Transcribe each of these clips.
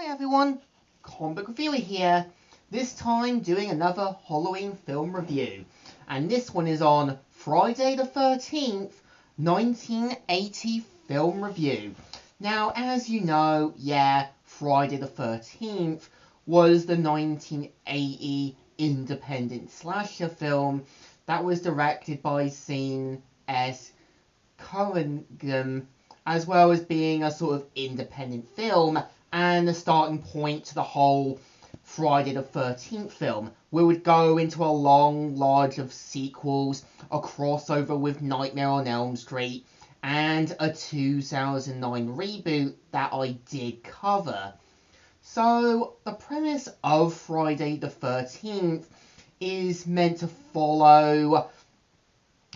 Hi everyone, Comic Reviewer here, this time doing another Halloween film review, and this one is on Friday the 13th, 1980 film review. Now, as you know, Friday the 13th was the 1980 independent slasher film that was directed by Sean S. Cunningham, as well as being a sort of independent film and the starting point to the whole Friday the 13th film. We would go into a long lodge of sequels, a crossover with Nightmare on Elm Street, and a 2009 reboot that I did cover. So, the premise of Friday the 13th is meant to follow,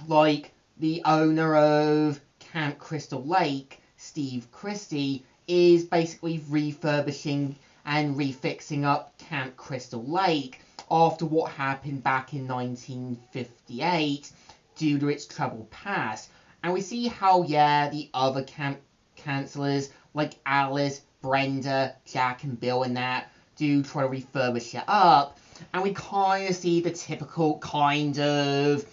the owner of Camp Crystal Lake, Steve Christie, is basically refurbishing and refixing up Camp Crystal Lake after what happened back in 1958 due to its troubled past. And we see how, the other camp counselors like Alice, Brenda, Jack, and Bill and that do try to refurbish it up. And we kind of see the typical kind of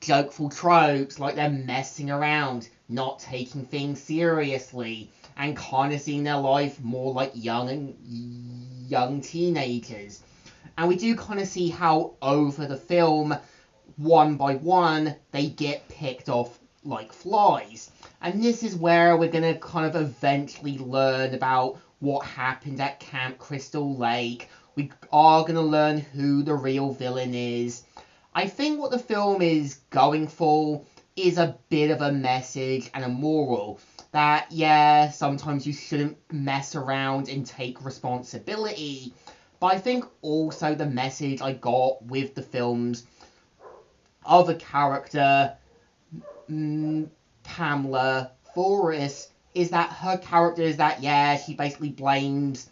jokeful tropes, like they're messing around, not taking things seriously, and kind of seeing their life more like young teenagers. And we do kind of see how over the film, one by one, they get picked off like flies. And this is where we're going to kind of eventually learn about what happened at Camp Crystal Lake. We are going to learn who the real villain is. I think what the film is going for is a bit of a message and a moral that, sometimes you shouldn't mess around and take responsibility. But I think also the message I got with the film's other character, Pamela Forrest, is that her character is that, she basically blames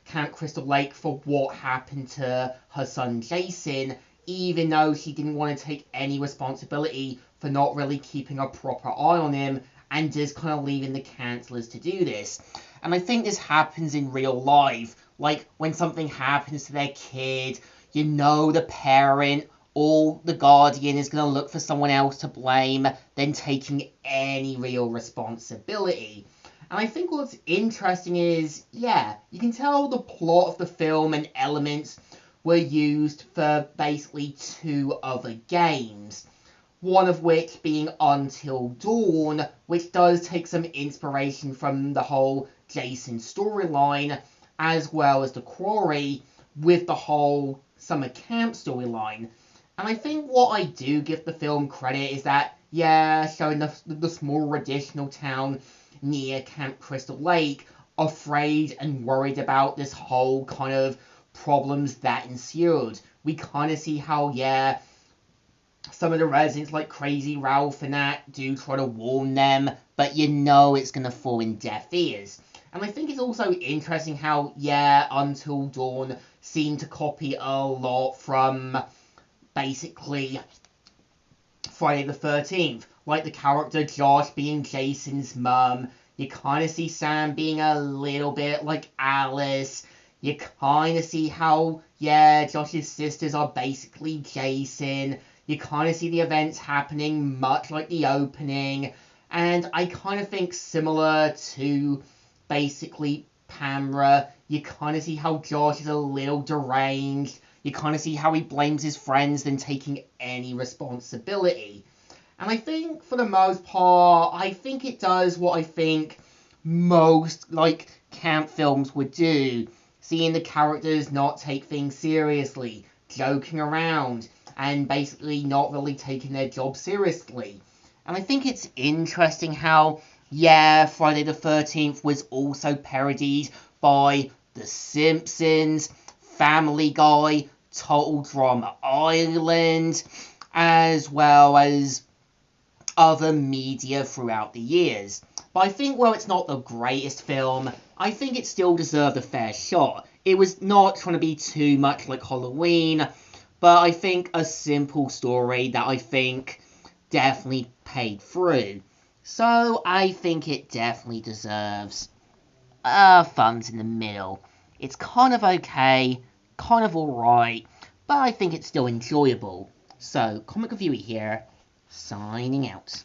Camp Crystal Lake for what happened to her son Jason, even though she didn't want to take any responsibility for not really keeping a proper eye on him and just kind of leaving the counselors to do this. And I think this happens in real life. Like, when something happens to their kid, the parent or the guardian is going to look for someone else to blame than taking any real responsibility. And I think what's interesting is, you can tell the plot of the film and elements were used for basically two other games. One of which being Until Dawn, which does take some inspiration from the whole Jason storyline, as well as The Quarry, with the whole summer camp storyline. And I think what I do give the film credit is that, showing the small additional town near Camp Crystal Lake, afraid and worried about this whole kind of problems that ensued. We kind of see how, some of the residents like Crazy Ralph and that do try to warn them, but it's going to fall in deaf ears. And I think it's also interesting how, Until Dawn seemed to copy a lot from basically Friday the 13th. Like the character Josh being Jason's mum. You kind of see Sam being a little bit like Alice. You kind of see how, Josh's sisters are basically Jason. You kind of see the events happening much like the opening. And I kind of think similar to basically Pamela, you kind of see how Josh is a little deranged. You kind of see how he blames his friends than taking any responsibility. And I think, for the most part, I think it does what I think most, camp films would do. Seeing the characters not take things seriously, joking around, and basically not really taking their job seriously. And I think it's interesting how, Friday the 13th was also parodied by The Simpsons, Family Guy, Total Drama Island, as well as other media throughout the years. But I think, it's not the greatest film, I think it still deserved a fair shot. It was not trying to be too much like Halloween, but I think a simple story that I think definitely paid through. So I think it definitely deserves thumbs in the middle. It's kind of okay, kind of alright, but I think it's still enjoyable. So, Comic Reviewer here, signing out.